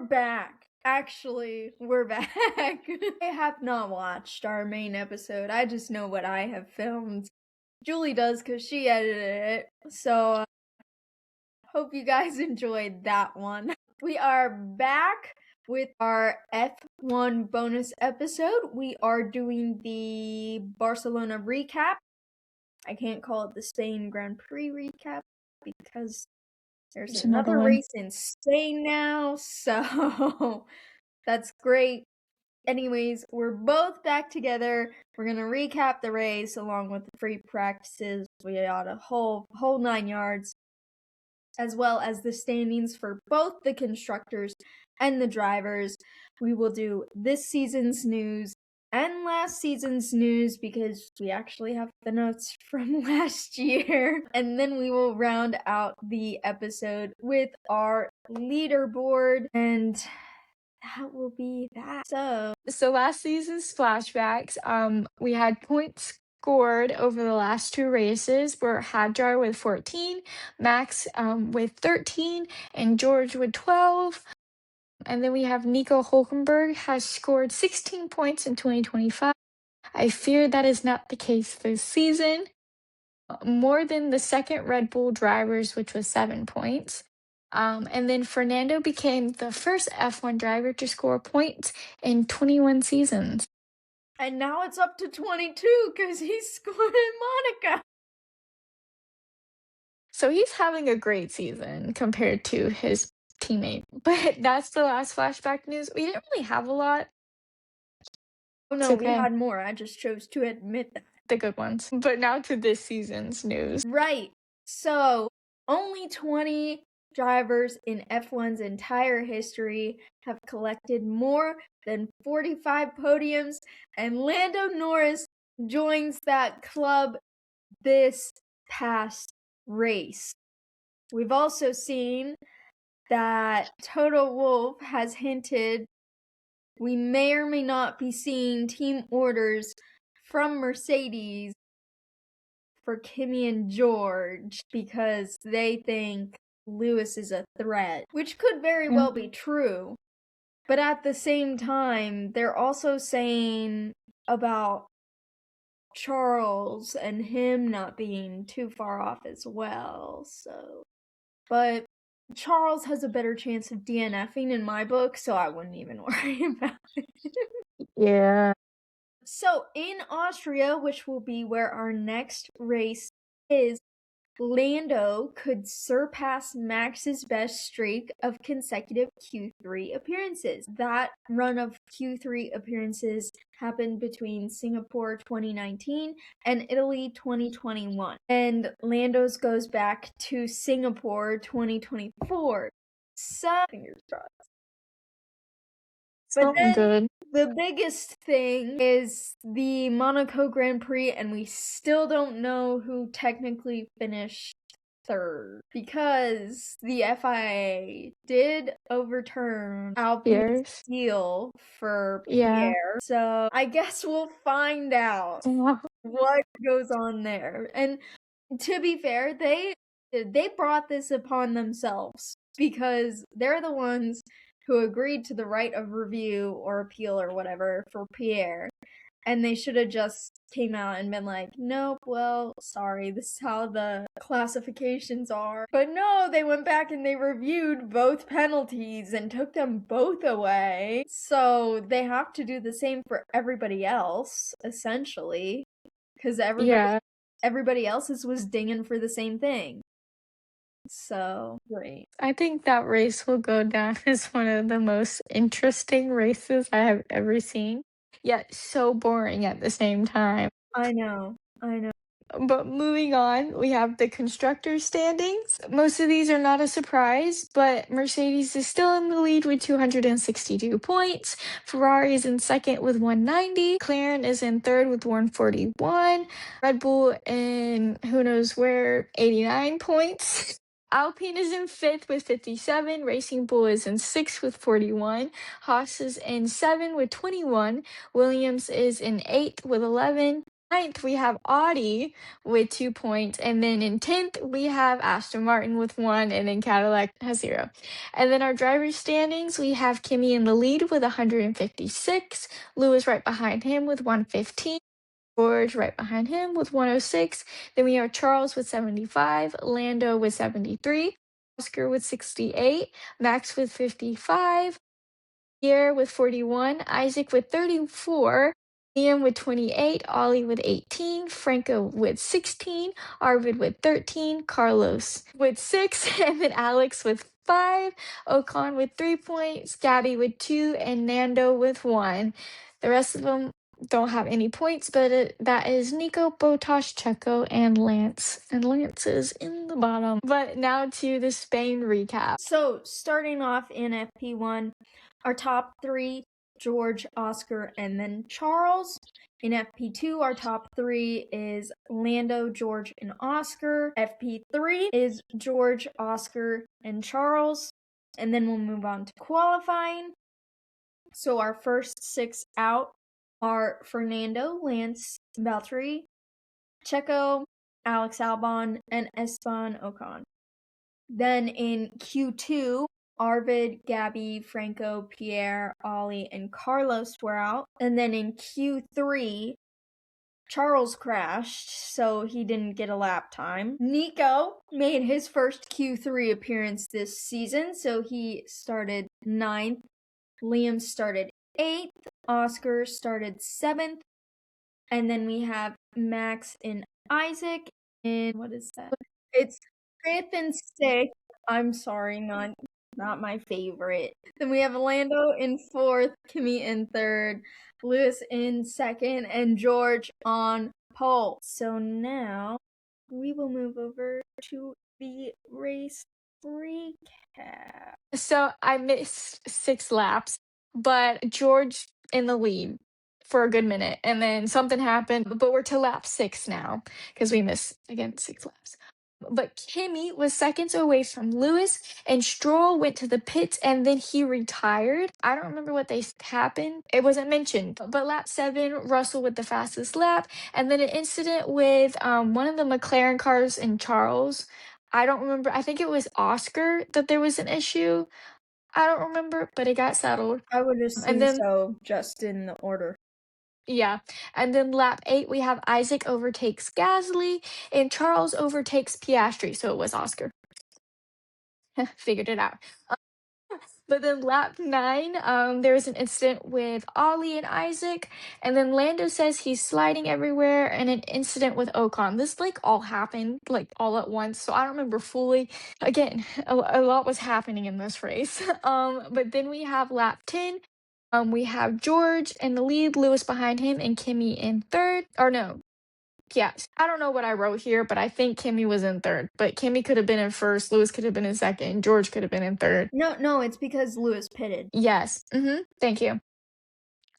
back. Actually, we're back. I have not watched our main episode. I just know what I have filmed. Julie does because she edited it. So, hope you guys enjoyed that one. We are back with our F1 bonus episode. We are doing the Barcelona recap. I can't call it the Spain Grand Prix recap because there's another race in Spain now, so that's great. Anyways, we're both back together. We're gonna recap the race along with the free practices. We got a whole 9 yards, as well as the standings for both the constructors and the drivers. We will do this season's news and last season's news because we actually have the notes from last year. And then we will round out the episode with our leaderboard, and that will be that. So last season's flashbacks, we had points scored over the last two races were Hadjar with 14, Max with 13, and George with 12. And then we have Nico Hulkenberg has scored 16 points in 2025. I fear that is not the case this season. More than the second Red Bull drivers, which was 7 points. And then Fernando became the first F1 driver to score points in 21 seasons. And now it's up to 22 because he scored in Monaco. So he's having a great season compared to his teammate. But that's the last flashback news. We didn't really have a lot. Oh no, we had more. I just chose to admit that. The good ones. But now to this season's news. Right. So only 20 drivers in F1's entire history have collected more than 45 podiums, and Lando Norris joins that club this past race. We've also seen that Toto Wolff has hinted we may or may not be seeing team orders from Mercedes for Kimi and George because they think Lewis is a threat, which could very well be true. But at the same time, they're also saying about Charles and him not being too far off as well. But Charles has a better chance of DNFing in my book, so I wouldn't even worry about it. Yeah. So in Austria, which will be where our next race is, Lando could surpass Max's best streak of consecutive Q3 appearances. That run of Q3 appearances happened between Singapore 2019 and Italy 2021. And Lando's goes back to Singapore 2024. So, fingers crossed. But then the biggest thing is the Monaco Grand Prix, and we still don't know who technically finished third because the FIA did overturn Alpine's deal for Pierre. So I guess we'll find out what goes on there. And to be fair, they brought this upon themselves because they're the ones who agreed to the right of review or appeal or whatever for Pierre. And they should have just came out and been like, nope, well, sorry, this is how the classifications are. But no, they went back and they reviewed both penalties and took them both away. So they have to do the same for everybody else, essentially. Because everybody else's was dinging for the same thing. So, great. I think that race will go down as one of the most interesting races I have ever seen, yet so boring at the same time. I know. But moving on, we have the constructors standings. Most of these are not a surprise, but Mercedes is still in the lead with 262 points. Ferrari is in second with 190. McLaren is in third with 141. Red Bull in who knows where, 89 points. Alpine is in fifth with 57. Racing Bull is in sixth with 41. Haas is in seventh with 21. Williams is in eighth with 11. Ninth, we have Audi with 2 points. And then in 10th, we have Aston Martin with 1, and then Cadillac has 0. And then our driver's standings, we have Kimi in the lead with 156, Lewis right behind him with 115. George right behind him with 106. Then we have Charles with 75, Lando with 73, Oscar with 68, Max with 55, Pierre with 41, Isack with 34, Liam with 28, Ollie with 18, Franco with 16, Arvid with 13, Carlos with 6, and then Alex with 5, Ocon with 3 points, Gabby with 2, and Nando with 1. The rest of them don't have any points, but that is Nico, Botas, Checo, and Lance. And Lance is in the bottom. But now to the Spain recap. So, starting off in FP1, our top 3, George, Oscar, and then Charles. In FP2, our top 3 is Lando, George, and Oscar. FP3 is George, Oscar, and Charles. And then we'll move on to qualifying. So our first 6 out are Fernando, Lance, Valtteri, Checo, Alex Albon, and Esteban Ocon. Then in Q2, Arvid, Gabby, Franco, Pierre, Ollie, and Carlos were out. And then in Q3, Charles crashed, so he didn't get a lap time. Nico made his first Q3 appearance this season, so he started 9th. Liam started 8th. Oscar started 7th. And then we have Max and Isack in, what is that? It's 5th and 6th. I'm sorry, not my favorite. Then we have Lando in 4th, Kimi in 3rd, Lewis in 2nd, and George on pole. So now we will move over to the race recap. So I missed 6 laps, but George in the lead for a good minute, and then something happened, but we're to lap 6 now because we missed, again, 6 laps. But Kimi was seconds away from Lewis, and Stroll went to the pits, and then he retired. I don't remember what happened. It wasn't mentioned. But lap 7, Russell with the fastest lap, and then an incident with one of the McLaren cars and Charles. I don't remember. I think it was Oscar that there was an issue. I don't remember, but it got settled. I would assume then so, just in the order. Yeah. And then lap 8, we have Isack overtakes Gasly, and Charles overtakes Piastri. So it was Oscar. Figured it out. But then lap 9, there was an incident with Ollie and Isack, and then Lando says he's sliding everywhere, and an incident with Ocon. This like all happened like all at once, so I don't remember fully. Again, a lot was happening in this race. But then we have lap 10. We have George in the lead, Lewis behind him, and Kimi in 3rd. Or no, yeah, I don't know what I wrote here, but I think Kimi was in 3rd. But Kimi could have been in 1st, Lewis could have been in 2nd, George could have been in 3rd. No, it's because Lewis pitted. Yes. Thank you.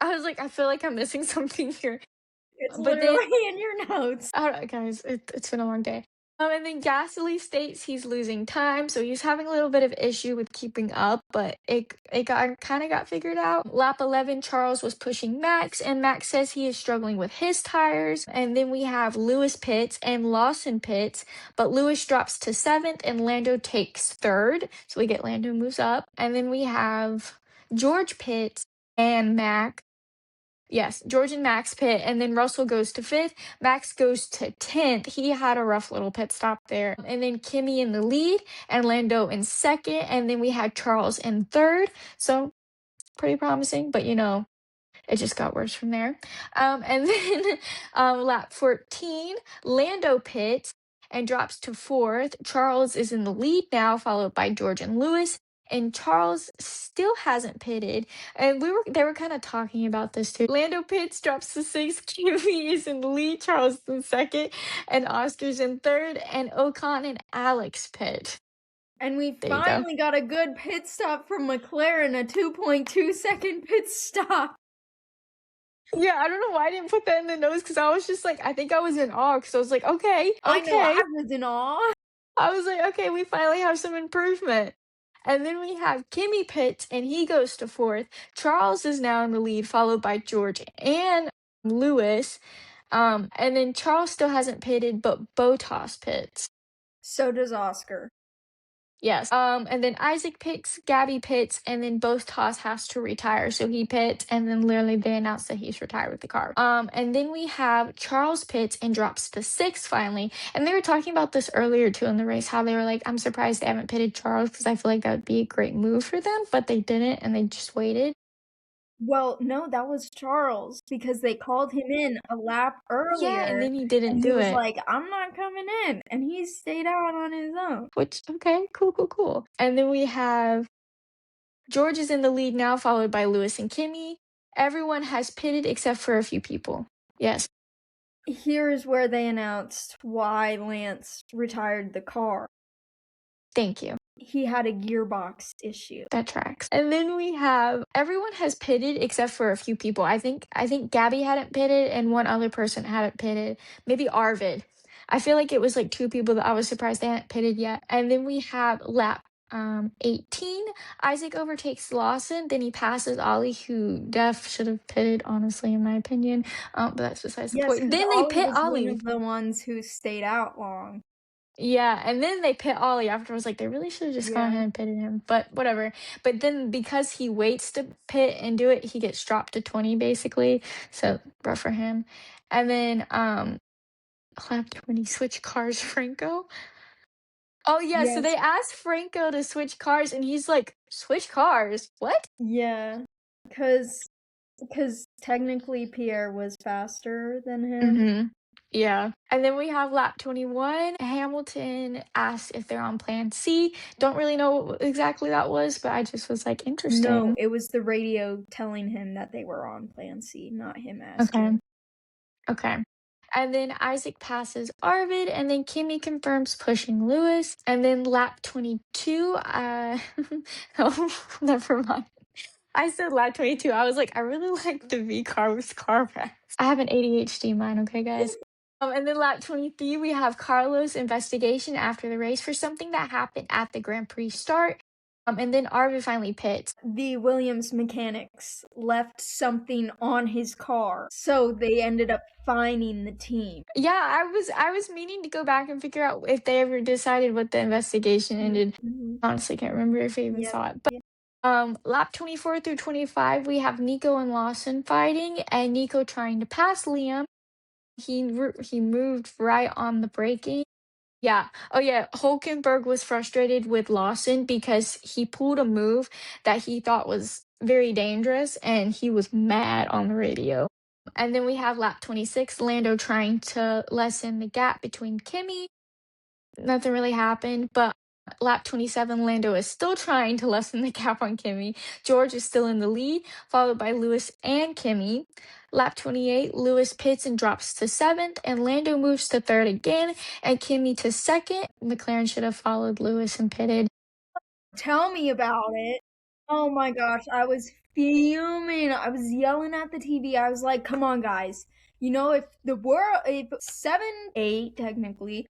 I was like, I feel like I'm missing something here. It's But literally in your notes. All right, guys, it's been a long day. And then Gasly states he's losing time, so he's having a little bit of issue with keeping up, but it kind of got figured out. Lap 11, Charles was pushing Max, and Max says he is struggling with his tires. And then we have Lewis pits and Lawson pits, but Lewis drops to 7th, and Lando takes 3rd, so we get Lando moves up. And then we have George pits and Max. Yes, George and Max pit, and then Russell goes to 5th. Max goes to 10th. He had a rough little pit stop there. And then Kimi in the lead, and Lando in 2nd, and then we had Charles in 3rd. So pretty promising, but it just got worse from there. And then lap 14, Lando pits and drops to 4th. Charles is in the lead now, followed by George and Lewis. And Charles still hasn't pitted. And they were kind of talking about this too. Lando pits, drops to 6th. Kimi is in the lead. Charles is in 2nd. And Oscar's in 3rd. And Ocon and Alex pit. And we finally got a good pit stop from McLaren, a 2.2 second pit stop. Yeah, I don't know why I didn't put that in the notes, because I was just like, I think I was in awe, because I was like, okay. I know, I was in awe. I was like, okay, we finally have some improvement. And then we have Kimi pits, and he goes to 4th. Charles is now in the lead, followed by George and Lewis. And then Charles still hasn't pitted, but Bottas pits. So does Oscar. Yes. And then Isack pits, Gabby pits, and then Bottas has to retire. So he pits, and then literally they announce that he's retired with the car. And then we have Charles pits and drops to 6th finally. And they were talking about this earlier too in the race, how they were like, I'm surprised they haven't pitted Charles because I feel like that would be a great move for them, but they didn't, and they just waited. Well, no, that was Charles because they called him in a lap Yeah, and earlier then he didn't and he do was it. like, I'm not coming in. And he stayed out on his own. Which, okay, cool, cool, cool. And then we have George is in the lead now, followed by Lewis and Kimi. Everyone has pitted except for a few people. Yes, Here's where they announced why Lance retired the car. thank you. He had a gearbox issue. That tracks. And then we have everyone has pitted except for a few people. I think Gabby hadn't pitted and one other person hadn't pitted. Maybe Arvid. I feel like it was like 2 people that I was surprised they hadn't pitted yet. And then we have lap 18. Isack overtakes Lawson, then he passes Ollie, who def should have pitted, honestly, in my opinion. But that's besides the Yes, point. because Then they Ollie pit was one Ollie. of the ones who stayed out long. Yeah, and then they pit Ollie afterwards. Like, they really should have just gone Yeah. ahead and pitted him, but whatever. But then because he waits to pit and do it, he gets dropped to 20 basically. So rough for him. And then lap 20 switch cars, Franco. Oh yeah, so Yes. they asked Franco to switch cars, and he's like, switch cars? What? Yeah. Because technically Pierre was faster than him. Yeah. And then we have lap 21. Hamilton asked if they're on plan C. Don't really know what exactly that was, but I just was like, interesting. No, it was the radio telling him that they were on plan C, not him Okay. asking. Okay. And then Isack passes Arvid, and then Kimi confirms pushing Lewis. And then lap 22, oh, never mind. I said lap 22. I was like, I really like the V car with Carfax. I have an ADHD mind, okay, guys? And then lap 23, we have Carlos' investigation after the race for something that happened at the Grand Prix start. And then Arvid finally pits. The Williams mechanics left something on his car, so they ended up fining the team. Yeah, I was meaning to go back and figure out if they ever decided what the investigation ended. Honestly, can't remember if I even saw it. But lap 24 through 25, we have Nico and Lawson fighting, and Nico trying to pass Liam. He moved right on the braking. Yeah. Oh, yeah. Hulkenberg was frustrated with Lawson because he pulled a move that he thought was very dangerous, and he was mad on the radio. And then we have lap 26, Lando trying to lessen the gap between Kimi. Nothing really happened, but lap 27, Lando is still trying to lessen the gap on Kimi. George is still in the lead, followed by Lewis and Kimi. Lap 28, Lewis pits and drops to 7th, and Lando moves to 3rd again, and Kimi to 2nd. McLaren should have followed Lewis and pitted. Tell me about it. Oh my gosh, I was fuming. I was yelling at the TV. I was like, come on, guys. You know, if 7-8 technically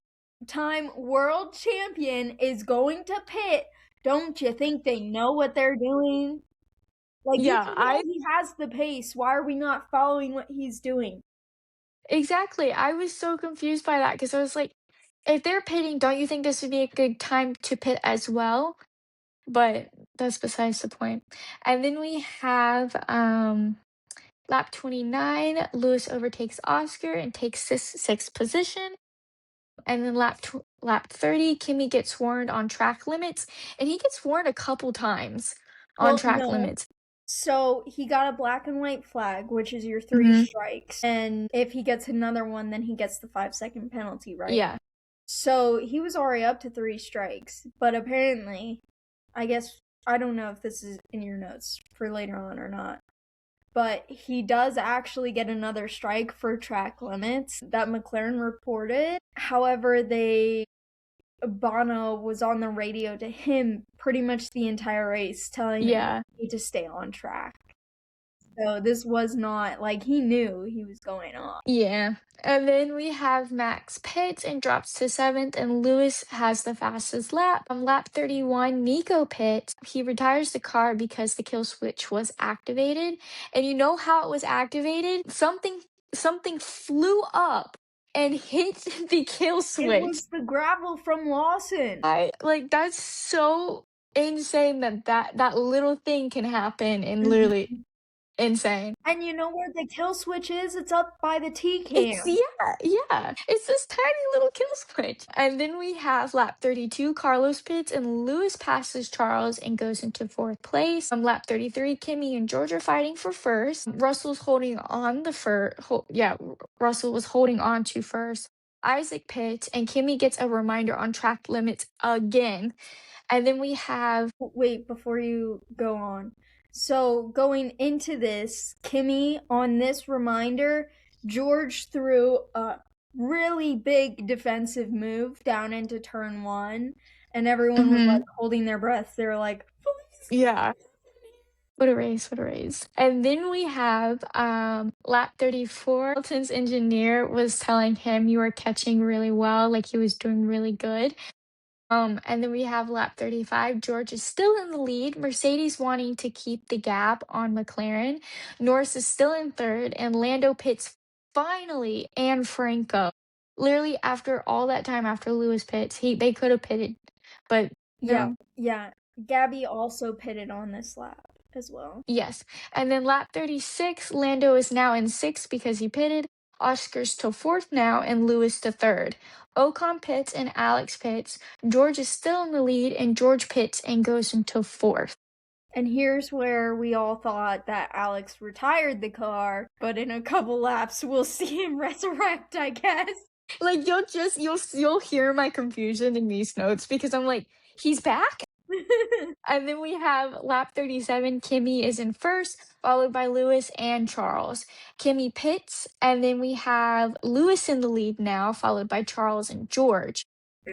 time world champion is going to pit, don't you think they know what they're doing? Like, Yeah, he has the pace. Why are we not following what he's doing? exactly. I was so confused by that because I was like, if they're pitting, don't you think this would be a good time to pit as well? But that's besides the point. And then we have lap 29, Lewis overtakes Oscar and takes 6th position. And then lap 30, Kimi gets warned on track limits, and he gets warned a couple times on track limits. So he got a black and white flag, which is your 3 strikes. And if he gets another one, then he gets the 5-second penalty, right? Yeah. So he was already up to 3 strikes. But apparently, I guess, I don't know if this is in your notes for later on or not, but he does actually get another strike for track limits that McLaren reported. However, Bono was on the radio to him pretty much the entire race, telling him to stay on track. So this was not, like, he knew he was going off. Yeah. And then we have Max pits and drops to 7th, and Lewis has the fastest lap. On lap 31, Nico pits. He retires the car because the kill switch was activated. And you know how it was activated? Something something flew up and hit the kill It switch. was the gravel from Lawson. That's so insane that little thing can happen and literally insane. And you know where the kill switch is? It's up by the T It's cam. yeah. It's this tiny little kill switch. And then we have lap 32, Carlos pits and Lewis passes Charles and goes into fourth place. Lap 33, Kimi and George are fighting for first. Russell's holding on Russell was holding on to first. Isack pits and Kimi gets a reminder on track limits again. And then we have Wait, before you go on. So going into this, Kimi on this reminder, George threw a really big defensive move down into turn 1, and everyone was like holding their breath. They were like, please. Yeah. What a race, what a race. And then we have lap 34. Hamilton's engineer was telling him you were catching really well, like he was doing really good. And then we have lap 35. George is still in the lead. Mercedes wanting to keep the gap on McLaren. Norris is still in third, and Lando pits finally, and Franco. Literally after all that time after Lewis pits, they could have pitted, but no. Yeah. Gabby also pitted on this lap as well. Yes. And then lap 36, Lando is now in sixth because he pitted. Oscar's to fourth now, and Lewis to third. Ocon pits and Alex pits. George is still in the lead, and George pits and goes into fourth. And here's where we all thought that Alex retired the car, but in a couple laps we'll see him resurrect, I guess. Like you'll hear my confusion in these notes because I'm like, he's back? And then we have lap 37. Kimi is in first, followed by Lewis and Charles. Kimi pits, and then we have Lewis in the lead now, followed by Charles and George.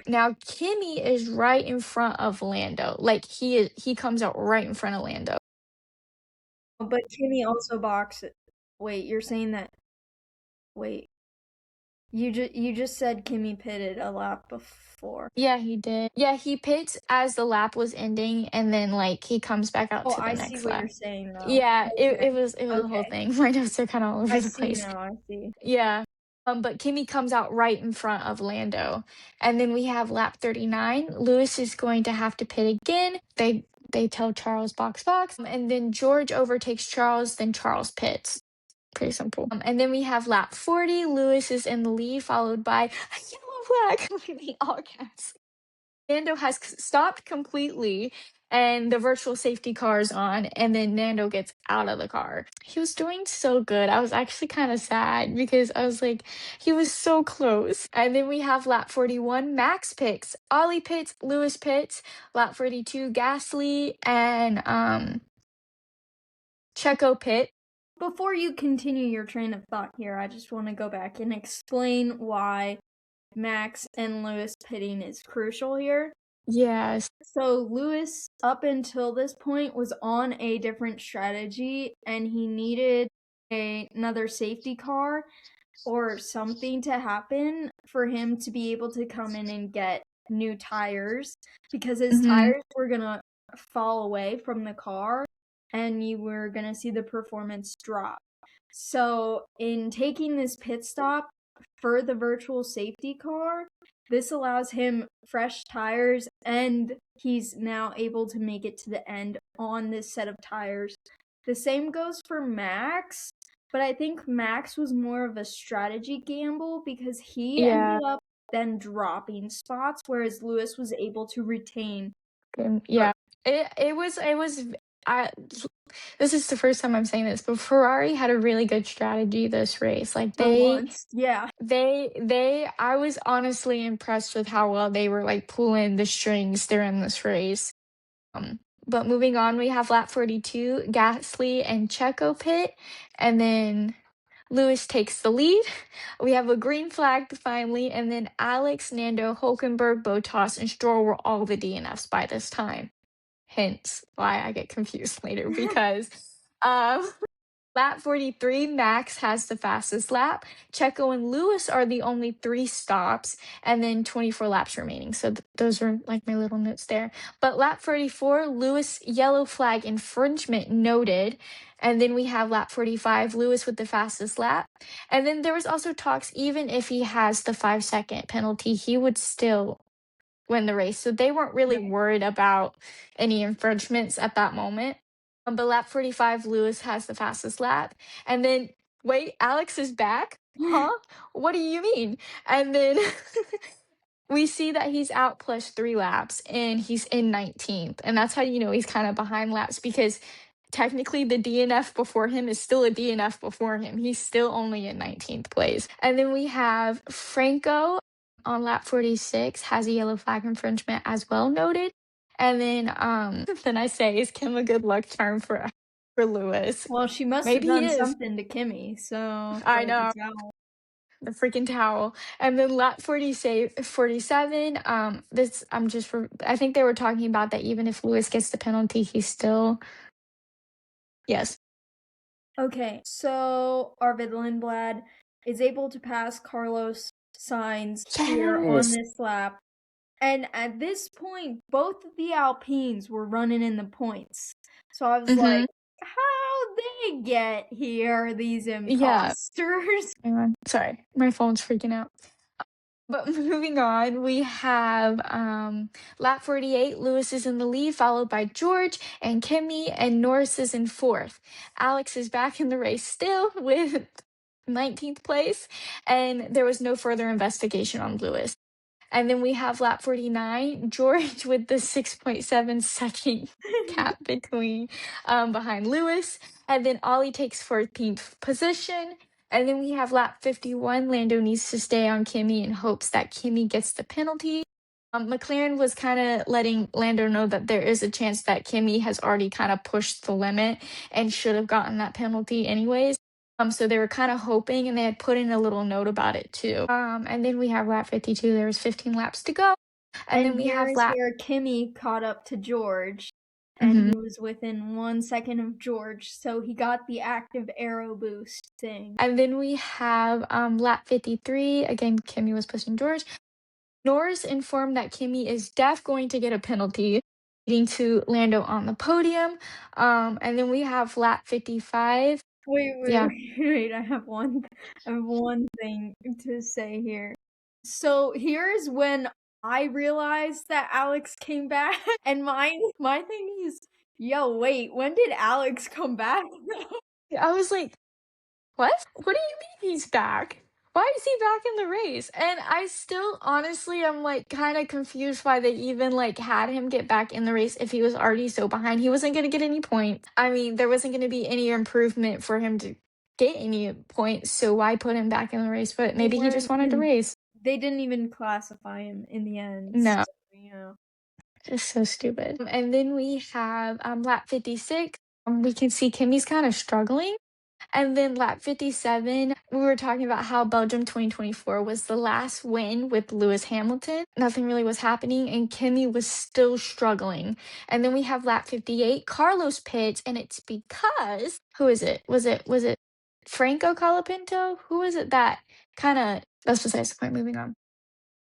Now Kimi is right in front of Lando. Like he comes out right in front of Lando. But Kimi also boxed. Wait, you're saying that? Wait, you just said Kimi pitted a lap before. Yeah, he did. Yeah, he pits as the lap was ending, and then like he comes back out to the I next see what lap. you're saying though. Yeah, Okay. it was a whole thing. My notes are kind of all over the place. I see. Yeah. But Kimi comes out right in front of Lando. And then we have lap 39. Lewis is going to have to pit again. They tell Charles box. And then George overtakes Charles, then Charles pits. Pretty simple. And then we have lap 40. Lewis is in the lead, followed by a yellow flag. All caps. Nando has stopped completely, and the virtual safety car is on, and then Nando gets out of the car. He was doing so good. I was actually kind of sad because I was like, he was so close. And then we have lap 41, Max pits, Ollie pits, Lewis pits, lap 42, Gasly, and Checo pit. Before you continue your train of thought here, I just want to go back and explain why Max and Lewis pitting is crucial here. Yes. So Lewis, up until this point, was on a different strategy, and he needed another safety car or something to happen for him to be able to come in and get new tires, because his tires were gonna fall away from the car and you were gonna see the performance drop. So in taking this pit stop for the virtual safety car, this allows him fresh tires, and he's now able to make it to the end on this set of tires. The same goes for Max, but I think Max was more of a strategy gamble because he ended up then dropping spots, whereas Lewis was able to retain. Yeah, this is the first time I'm saying this, but Ferrari had a really good strategy this race. Like I was honestly impressed with how well they were like pulling the strings during this race. But moving on, we have lap 42, Gasly and Checo pit, and then Lewis takes the lead. We have a green flag finally, and then Alex, Nando, Hulkenberg, Bottas, and Stroll were all the DNFs by this time. Hence why I get confused later because Lap 43, Max has the fastest lap. Checo and Lewis are the only 3 stops, and then 24 laps remaining. So those are like my little notes there. But lap 44, Lewis yellow flag infringement noted. And then we have lap 45, Lewis with the fastest lap. And then there was also talks, even if he has the 5-second penalty, he would still win the race. So they weren't really worried about any infringements at that moment. But lap 45, Lewis has the fastest lap. And then, wait, Alex is back? Huh? What do you mean? And then we see that he's out plus 3 laps and he's in 19th. And that's how you know he's kind of behind laps, because technically the DNF before him is still a DNF before him. He's still only in 19th place. And then we have Franco on lap 46 has a yellow flag infringement as well noted. And then then I say, is Kim a good luck charm for Lewis? Well, she must Maybe have he done is. something to Kimi, so I know. the towel. The freaking towel. And then lap 47, this I think they were talking about that even if Lewis gets the penalty, he's still, yes. Okay, so Arvid Lindblad is able to pass Carlos Sainz here on Yes. this lap. And at this point, both of the Alpines were running in the points. So I was like, how they get here, these imposters? Hang on. Sorry, my phone's freaking out. But moving on, we have lap 48. Lewis is in the lead, followed by George and Kimi, and Norris is in 4th. Alex is back in the race still with 19th place, and there was no further investigation on Lewis. And then we have lap 49, George with the 6.7 second gap between behind Lewis. And then Ollie takes 14th position. And then we have lap 51, Lando needs to stay on Kimi in hopes that Kimi gets the penalty. McLaren was kind of letting Lando know that there is a chance that Kimi has already kind of pushed the limit and should have gotten that penalty anyways. So they were kind of hoping, and they had put in a little note about it too. And then we have lap 52. There was 15 laps to go. And then we have lap. Where Kimi caught up to George, and he was within 1 second of George, so he got the active aero boost thing. And then we have lap 53. Again, Kimi was pushing George. Norris informed that Kimi is going to get a penalty, leading to Lando on the podium. And then we have lap 55. Wait, I have one thing to say here. So here's when I realized that Alex came back, and my thing is, yo, wait, when did Alex come back? I was like, what? What do you mean he's back? Why is he back in the race? And I still, honestly, I'm like kind of confused why they even like had him get back in the race if he was already so behind. He wasn't going to get any points. I mean, there wasn't going to be any improvement for him to get any points, so why put him back in the race? But maybe he just wanted to race. They didn't even classify him in the end. No. So, yeah. Just so stupid. And then we have lap 56. We can see Kimi's kind of struggling. And then lap 57, we were talking about how Belgium 2024 was the last win with Lewis Hamilton. Nothing really was happening, and Kimi was still struggling. And then we have lap 58, Carlos pits, and it's because, who is it? Was it Franco Colapinto? Who is it that kind of, that's besides the point, moving on.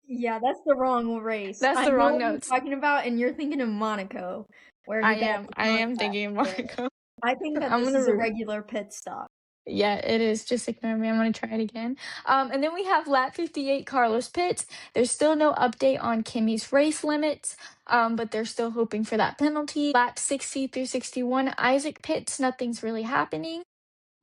Yeah, that's the wrong race. That's the wrong notes. Talking about, and you're thinking of Monaco, where I am thinking of Monaco. I think that this is a regular pit stop. Yeah, it is. Just ignore me. I'm going to try it again. And then we have lap 58, Carlos pits. There's still no update on Kimi's race limits, but they're still hoping for that penalty. Lap 60 through 61, Isack pits. Nothing's really happening.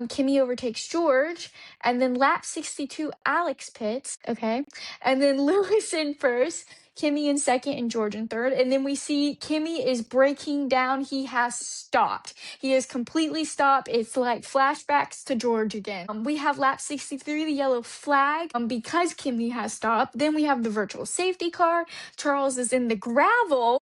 Kimi overtakes George, and then lap 62, Alex pits, okay, and then Lewis in first, Kimi in second, and George in third, and then we see Kimi is breaking down. He has stopped. He is completely stopped. It's like flashbacks to George again. We have lap 63, the yellow flag, because Kimi has stopped. Then we have the virtual safety car. Charles is in the gravel,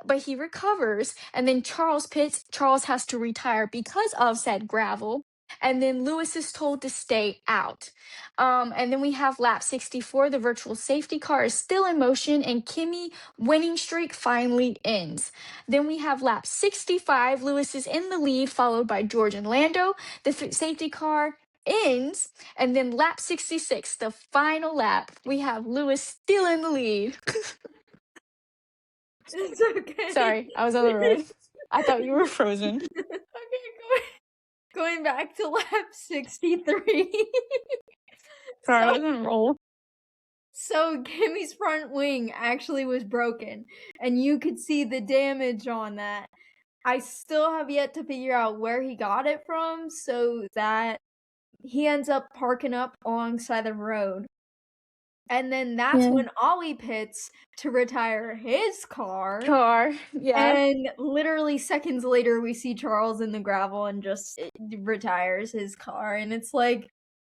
but he recovers, and then Charles pits. Charles has to retire because of said gravel. and then Lewis is told to stay out. And then we have lap 64. The virtual safety car is still in motion, and Kimi winning streak finally ends. Then we have lap 65. Lewis is in the lead, followed by George and Lando. The safety car ends, and then lap 66, the final lap, we have Lewis still in the lead. It's okay. Sorry, I was on the road. I thought you were frozen. Okay, going back to lap 63. Sorry, I was on a roll. So Kimmy's front wing actually was broken, and you could see the damage on that. I still have yet to figure out where he got it from, so that he ends up parking up alongside the road. And then that's when Ollie pits to retire his car. Yeah. And literally seconds later, we see Charles in the gravel and just retires his car. And it's like,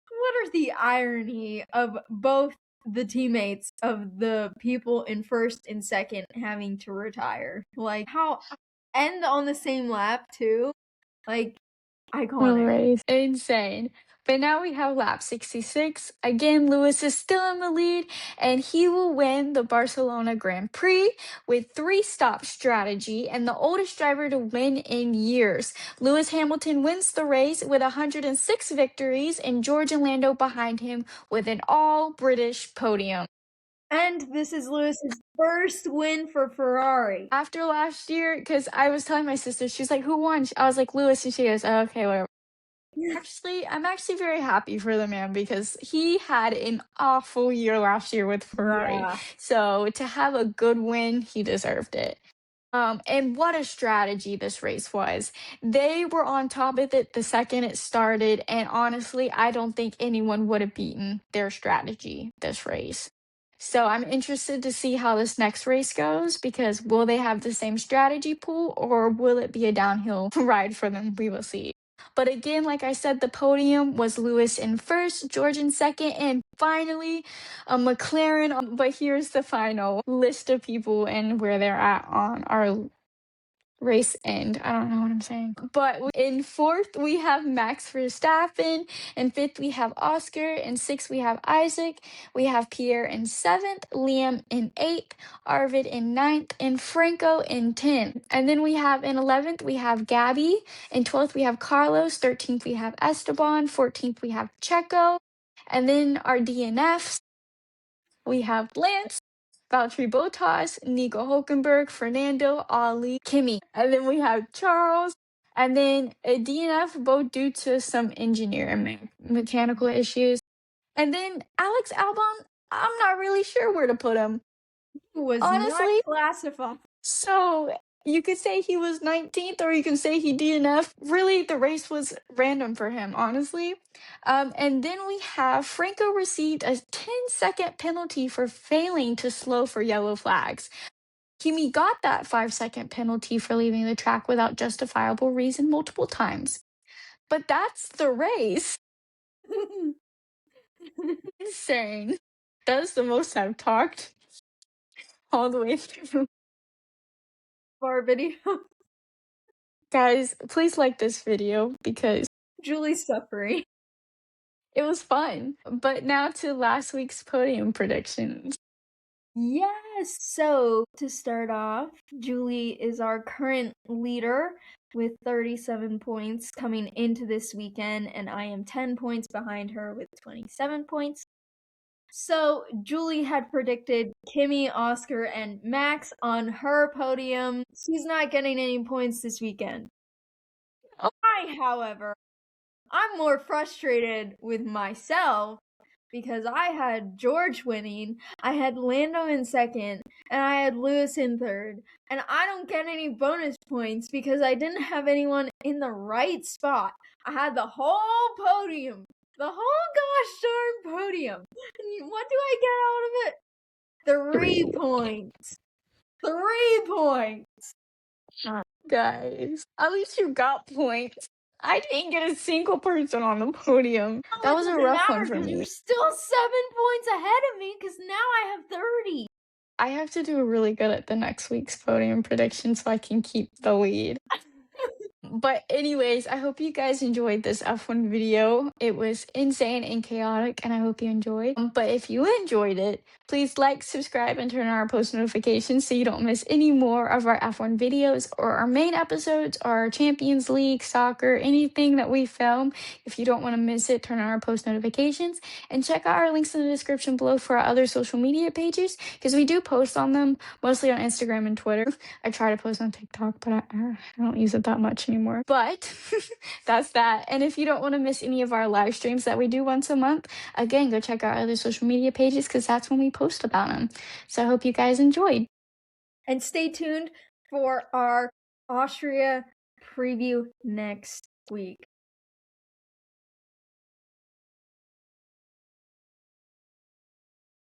what are the irony of both the teammates of the people in first and second having to retire? Like, how end on the same lap, too? Like, iconic. Insane. But now we have lap 66. Again, Lewis is still in the lead, and he will win the Barcelona Grand Prix with 3-stop strategy and the oldest driver to win in years. Lewis Hamilton wins the race with 106 victories, and George and Lando behind him with an all-British podium. And this is Lewis's first win for Ferrari. After last year, because I was telling my sister, she's like, who won? I was like, Lewis, and she goes, oh, okay, whatever. I'm actually very happy for the man because he had an awful year last year with Ferrari. Yeah. So to have a good win, he deserved it. And what a strategy this race was. They were on top of it the second it started, and honestly, I don't think anyone would have beaten their strategy this race. So I'm interested to see how this next race goes, because will they have the same strategy pool or will it be a downhill ride for them? We will see. But again, like I said, the podium was Lewis in first, George in second, and finally a McLaren. But here's the final list of people and where they're at on our race end. I don't know what I'm saying. But in fourth, we have Max Verstappen. In fifth, we have Oscar. In sixth, we have Isack. We have Pierre in seventh, Liam in eighth, Arvid in ninth, and Franco in 10th. And then we have in 11th, we have Gabby. In 12th, we have Carlos. 13th, we have Esteban. 14th, we have Checo. And then our DNFs, we have Lance, Valtteri Bottas, Nico Hulkenberg, Fernando, Ali, Kimi. And then we have Charles. And then a DNF, both due to some engineer and mechanical issues. And then Alex Albon, I'm not really sure where to put him. He was honestly not classified. So you could say he was 19th, or you can say he DNF. Really, the race was random for him, honestly. And then we have Franco received a 10-second penalty for failing to slow for yellow flags. Kimi got that 5-second penalty for leaving the track without justifiable reason multiple times. But that's the race. Insane. That's the most I've talked all the way through our video. Guys, please like this video because Julie's suffering. It was fun. But now to last week's podium predictions. Yes, so to start off, Julie is our current leader with 37 points coming into this weekend, and I am 10 points behind her with 27 points. So Julie had predicted Kimi, Oscar, and Max on her podium. She's not getting any points this weekend. However, I'm more frustrated with myself because I had George winning, I had Lando in second, and I had Lewis in third. And I don't get any bonus points because I didn't have anyone in the right spot. I had the whole podium. The whole gosh darn podium. And what do I get out of it? 3 points. 3 points. Guys, at least you got points. I didn't get a single person on the podium. That was a rough one for me. You're still 7 points ahead of me because now I have 30. I have to do really good at the next week's podium prediction so I can keep the lead. But anyways, I hope you guys enjoyed this F1 video. It was insane and chaotic, and I hope you enjoyed. But if you enjoyed it, please like, subscribe, and turn on our post notifications so you don't miss any more of our F1 videos or our main episodes or our Champions League, soccer, anything that we film. If you don't want to miss it, turn on our post notifications and check out our links in the description below for our other social media pages because we do post on them, mostly on Instagram and Twitter. I try to post on TikTok, but I don't use it that much anymore. But that's that. And if you don't want to miss any of our live streams that we do once a month, again, go check out our other social media pages because that's when we post about them. So I hope you guys enjoyed. And stay tuned for our Austria preview next week.